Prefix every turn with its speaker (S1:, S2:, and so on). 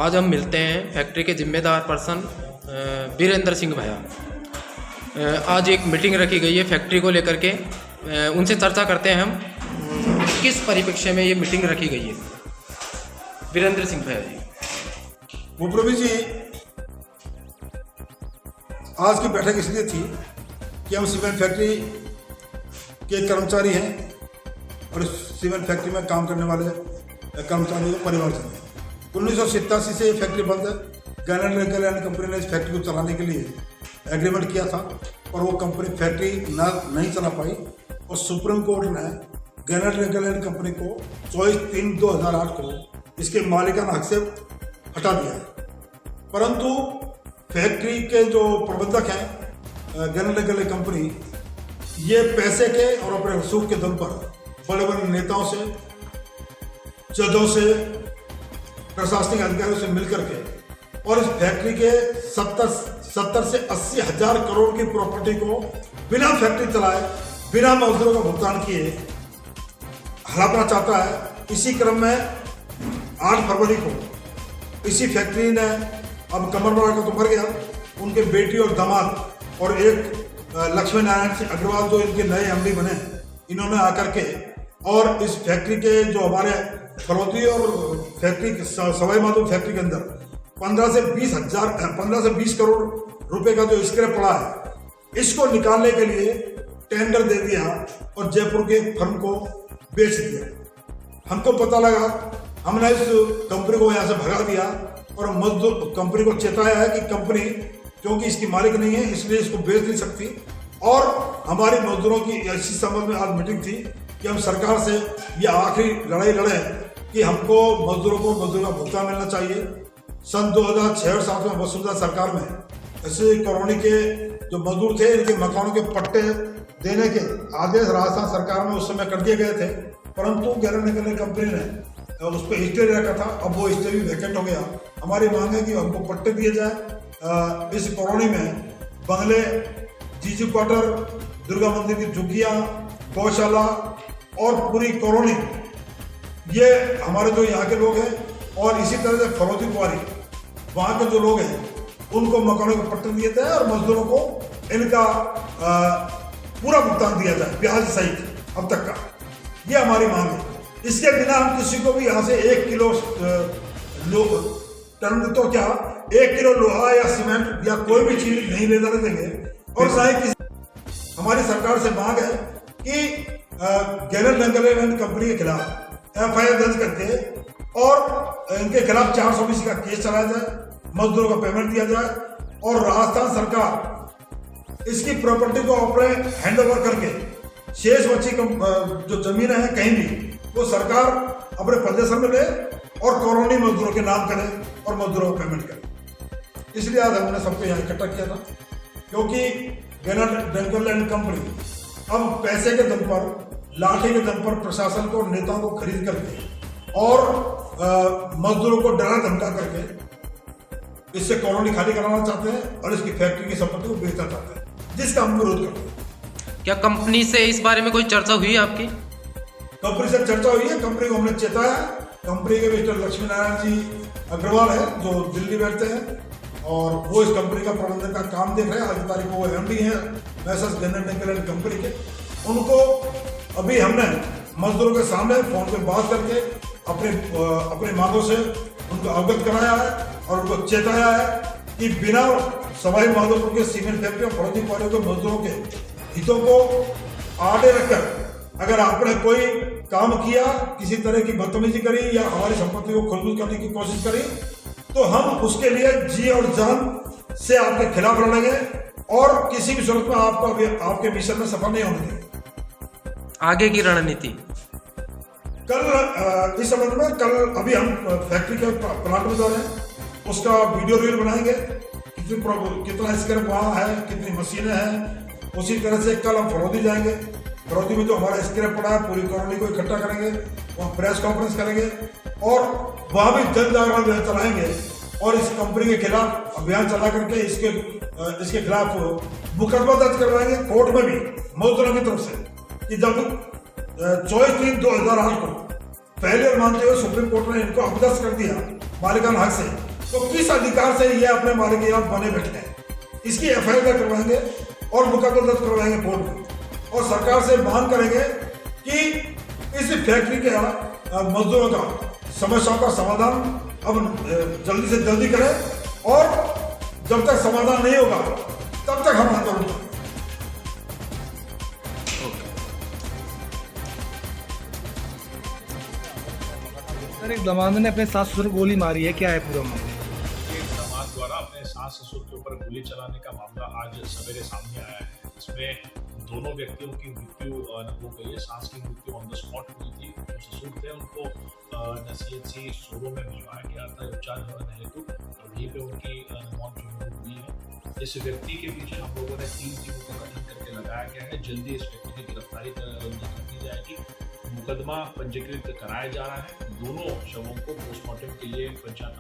S1: आज हम मिलते हैं फैक्ट्री के जिम्मेदार पर्सन वीरेंद्र सिंह भैया। आज एक मीटिंग रखी गई है फैक्ट्री को लेकर के। उनसे चर्चा करते हैं हम किस परिप्रेक्ष्य में ये मीटिंग रखी गई है। वीरेंद्र सिंह भैया जी।
S2: भूप्रवी जी, आज की बैठक इसलिए थी कि हम सीमेंट फैक्ट्री के कर्मचारी हैं और इस सीमेंट फैक्ट्री में काम करने वाले कर्मचारियों के परिवार हैं। 1987 से ये फैक्ट्री बंद है। गैलेंड कल्याण कंपनी ने इस फैक्ट्री को चलाने के लिए एग्रीमेंट किया था और वो कंपनी फैक्ट्री नहीं चला पाई और सुप्रीम कोर्ट ने गैलेंड कल्याण कंपनी को 24/3/2008 को इसके मालिकाना हक से हटा दिया है। परंतु फैक्ट्री के जो प्रबंधक हैं गैलेंड कल्याण कंपनी, ये पैसे के और अपने रसूख के दम पर बड़े बड़े नेताओं से, जजों से, प्रशासनिक अधिकारियों से मिलकर के और इस फैक्ट्री के 70 से 80 हजार करोड़ की प्रॉपर्टी को बिना फैक्ट्री चलाए, बिना मजदूरों का भुगतान किए हड़पना चाहता है। इसी क्रम में 8 फरवरी को इसी फैक्ट्री ने, अब कमर बड़ा का तो मर गया, उनके बेटी और दामाद और एक लक्ष्मी नारायण सिंह अग्रवाल जो इनके नए एमडी बने, इन्होंने आकर के और इस फैक्ट्री के जो हमारे फलौदी और फैक्ट्री सवाई माधोपुर फैक्ट्री के अंदर 15 से 20 करोड़ रुपए का जो स्क्रैप पड़ा है, इसको निकालने के लिए टेंडर दे दिया और जयपुर के फर्म को बेच दिया। हमको पता लगा, हमने इस कंपनी को यहाँ से भगा दिया और मजदूर कंपनी को चेताया है कि कंपनी क्योंकि इसकी मालिक नहीं है इसलिए इसको बेच नहीं सकती। और हमारी मजदूरों की इसी संबंध में आज मीटिंग थी कि हम सरकार से ये आखिरी लड़ाई लड़े कि हमको मजदूरों का भुगतान मिलना चाहिए। सन 2006 और 2007 में वसुंधरा सरकार में ऐसे कॉलोनी के जो मजदूर थे, इनके मकानों के पट्टे देने के आदेश राजस्थान सरकार में उस समय कर दिए गए थे, परंतु गैलेंड कल्याण कंपनी ने उस पर स्टे रखा था। अब वो स्टे भी वैकेंट हो गया। हमारी मांग है कि हमको पट्टे दिए जाए। इस कॉलोनी में बंगले, जीजू क्वार्टर, दुर्गा मंदिर की झुग्गियाँ, गौशाला और पूरी कॉलोनी, ये हमारे जो यहाँ के लोग हैं और इसी तरह से फलौदी कुआरी वहाँ के जो लोग हैं उनको मकानों के पट्टे दिए जाए और मजदूरों को इनका पूरा भुगतान दिया जाए, ब्याज सहित अब तक का। ये हमारी मांग है। इसके बिना हम किसी को भी यहाँ से 1 किलो टन तो क्या 1 किलो लोहा या सीमेंट या कोई भी चीज नहीं ले जाने देंगे। और हमारी सरकार से मांग है कि गैलेंड कल्याण कंपनी के खिलाफ FIR दर्ज करके और इनके खिलाफ 420 का केस चलाया जाए, मजदूरों का पेमेंट दिया जाए और राजस्थान सरकार इसकी प्रॉपर्टी को अपने हैंड ओवर करके शेष बची जो जमीन है कहीं भी वो सरकार अपने पोजीशन में ले और कॉलोनी मजदूरों के नाम करे और मजदूरों को पेमेंट करे। इसलिए आज हमने सबको यहाँ इकट्ठा किया था क्योंकि गैलेंड कल्याण कंपनी अब पैसे के दम पर, लाठी के दम पर प्रशासन को, नेताओं को खरीद करके और मजदूरों को डरा धमका करके इससे कॉलोनी खाली कराना चाहते हैं और इसकी फैक्ट्री की संपत्ति को बेचना चाहते हैं, जिसका हम विरोध करते हैं।
S1: क्या कंपनी से इस बारे में कोई चर्चा हुई है आपकी?
S2: कंपनी से चर्चा हुई है। कंपनी को हमने चेताया। कंपनी के मिस्टर लक्ष्मी नारायण जी अग्रवाल है जो दिल्ली बैठते हैं और वो इस कंपनी का प्रबंधन का काम देख रहे हैं। आज तारीख को वो MD है मैसर्स गैलेंड कल्याण कंपनी के। उनको अभी हमने मजदूरों के सामने फोन पे बात करके अपने मांगों से उनको अवगत कराया है और उनको चेताया है कि बिना सवाई माधोपुर के सीमेंट फैक्ट्री और फलौदी कुआरी के मजदूरों के हितों को आड़े रखकर अगर आपने कोई काम किया, किसी तरह की बदतमीजी करी या हमारी संपत्ति को खुलबुल करने की कोशिश करी, तो हम उसके लिए जी और जान से आपके खिलाफ लड़ेंगे और किसी भी सूरत में आपके मिशन में सफल नहीं होने देंगे।
S1: आगे की रणनीति
S2: कल इस संबंध में अभी हम फैक्ट्री के प्लांट में जा रहे हैं, उसका वीडियो रील बनाएंगे, कितना स्क्रैप वहाँ है, कितनी मशीनें हैं। उसी तरह से कल हम फलौदी जाएंगे। फलौदी में जो हमारा स्क्रैप पड़ा है पूरी कॉलोनी को इकट्ठा करेंगे, वहाँ प्रेस कॉन्फ्रेंस करेंगे और वहाँ भी जन जागरण चलाएंगे और इस कंपनी के खिलाफ अभियान चला करके इसके खिलाफ मुकदमा दर्ज करवाएंगे कोर्ट में भी मजदूरों की तरफ से कि जब 24/3/2008 को फेलियर मानते हुए सुप्रीम कोर्ट ने इनको अपदस्थ कर दिया मालिकाना हक से, तो किस अधिकार से ये अपने मालिक के यहाँ बने बैठे हैं? इसकी FIR करवाएंगे और मुकदमा दर्ज करवाएंगे कोर्ट में, और सरकार से मांग करेंगे कि इस फैक्ट्री के मजदूरों का समस्याओं का समाधान अब जल्दी से जल्दी करें, और जब तक समाधान नहीं होगा तब तक हम आंदोलन करेंगे।
S3: सर, एक दामाद ने अपने सास ससुर को गोली मारी है, क्या है पूरा मामला?
S4: एक दामाद द्वारा अपने सास ससुर के ऊपर गोली चलाने का मामला आज सवेरे सामने आया है। इसमें दोनों व्यक्तियों की मृत्यु हो गई है। सास की मृत्यु ऑन द स्पॉट हुई थी। जो ससुर थे उनको CHC सोरो में भिजवाया गया था उपचार हेतु, और वहीं पे उनकी मौत जो हुई है। इस व्यक्ति के पीछे हम लोगों ने 3 टीमों का गठन करके लगाया गया है। जल्दी इस व्यक्ति की गिरफ्तारी कर दी जाएगी। मुकदमा पंजीकृत कराया जा रहा है। दोनों शवों को पोस्टमार्टम के लिए पंचायत